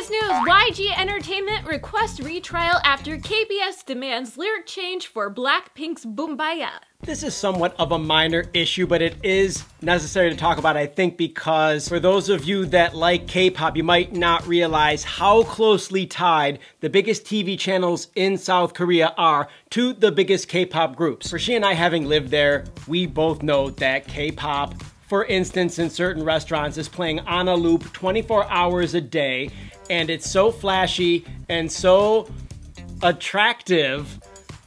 Showbiz news, YG Entertainment requests retrial after KBS demands lyric change for Blackpink's Boombayah. This is somewhat of a minor issue, but it is necessary to talk about, I think, because for those of you that like K-pop, you might not realize how closely tied the biggest TV channels in South Korea are to the biggest K-pop groups. For she and I having lived there, we both know that K-pop, for instance, in certain restaurants is playing on a loop 24 hours a day, and it's so flashy and so attractive.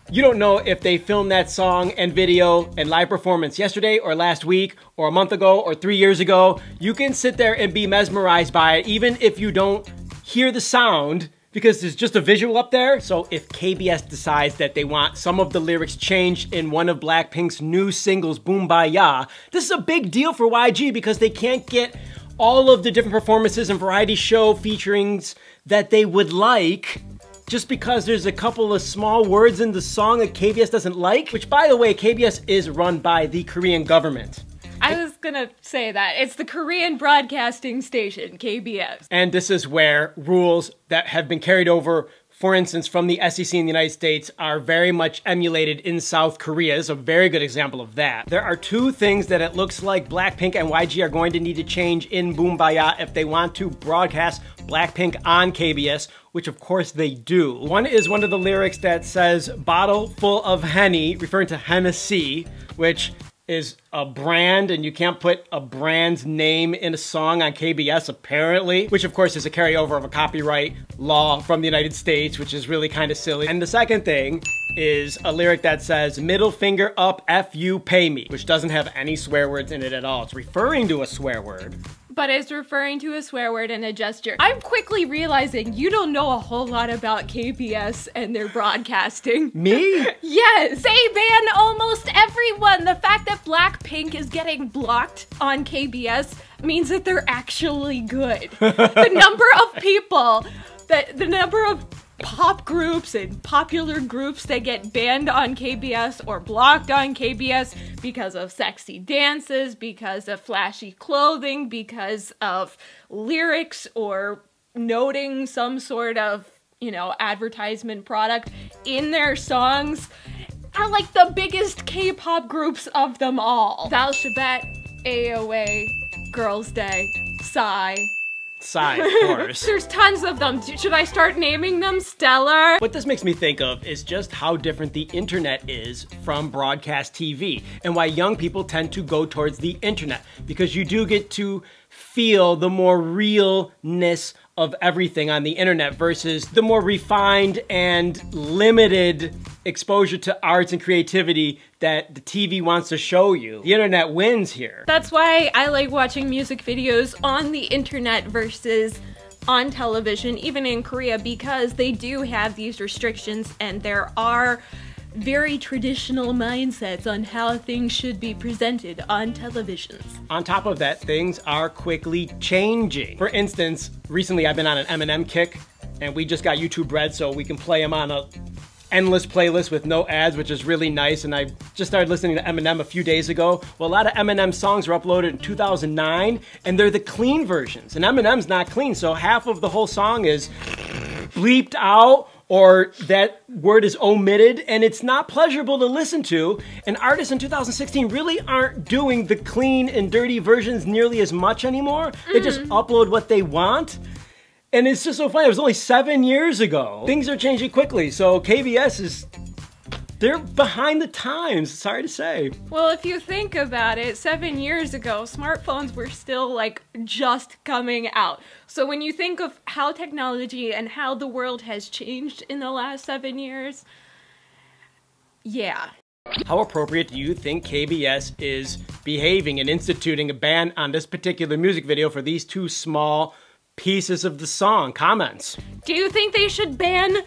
You don't know if they filmed that song and video and live performance yesterday or last week or a month ago or 3 years ago. You can sit there and be mesmerized by it even if you don't hear the sound because there's just a visual up there. So if KBS decides that they want some of the lyrics changed in one of Blackpink's new singles, Boombayah, this is a big deal for YG because they can't get all of the different performances and variety show featurings that they would like just because there's a couple of small words in the song that KBS doesn't like, which, by the way, KBS is run by the Korean government. I was gonna say that. It's the Korean broadcasting station, KBS. And this is where rules that have been carried over, for instance, from the SEC in the United States are very much emulated in South Korea. This is a very good example of that. There are two things that it looks like Blackpink and YG are going to need to change in Boombayah if they want to broadcast Blackpink on KBS, which of course they do. One is one of the lyrics that says, "Bottle full of Henny," referring to Hennessy, which is a brand, and you can't put a brand's name in a song on KBS, apparently, which of course is a carryover of a copyright law from the United States, which is really kind of silly. And the second thing is a lyric that says, "Middle finger up, F you pay me," which doesn't have any swear words in it at all. It's referring to a swear word, but it's referring to a swear word and a gesture. I'm quickly realizing you don't know a whole lot about KBS and their broadcasting. Me? Yes! They ban almost everyone! The fact that Blackpink is getting blocked on KBS means that they're actually good. The number of people, the number of pop groups and popular groups that get banned on KBS or blocked on KBS because of sexy dances, because of flashy clothing, because of lyrics or noting some sort of, you know, advertisement product in their songs are like the biggest K-pop groups of them all. Hallyu Back, AOA, Girls' Day, Psy. Psy, of course. There's tons of them. Should I start naming them? Stellar? What this makes me think of is just how different the internet is from broadcast TV and why young people tend to go towards the internet, because you do get to feel the more realness of everything on the internet versus the more refined and limited exposure to arts and creativity that the TV wants to show you. The internet wins here. That's why I like watching music videos on the internet versus on television, even in Korea, because they do have these restrictions and there are very traditional mindsets on how things should be presented on televisions. On top of that, things are quickly changing. For instance, recently I've been on an Eminem kick, and we just got YouTube Red, so we can play him on a endless playlist with no ads, which is really nice, and I just started listening to Eminem a few days ago. Well, a lot of Eminem songs were uploaded in 2009, and they're the clean versions, and Eminem's not clean, so half of the whole song is bleeped out, or that word is omitted, and it's not pleasurable to listen to. And artists in 2016 really aren't doing the clean and dirty versions nearly as much anymore. They just upload what they want. And it's just so funny, it was only 7 years ago. Things are changing quickly, so KBS they're behind the times, sorry to say. Well, if you think about it, 7 years ago, smartphones were still like just coming out. So when you think of how technology and how the world has changed in the last 7 years, yeah. How appropriate do you think KBS is behaving and instituting a ban on this particular music video for these two small pieces of the song? Comments. Do you think they should ban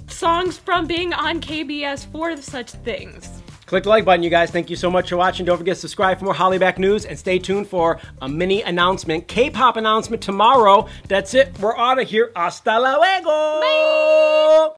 songs from being on KBS for such things? Click the like button, you guys. Thank you so much for watching. Don't forget to subscribe for more HallyuBack news, and stay tuned for a mini announcement, K-pop announcement tomorrow. That's it. We're out of here. Hasta luego. Bye.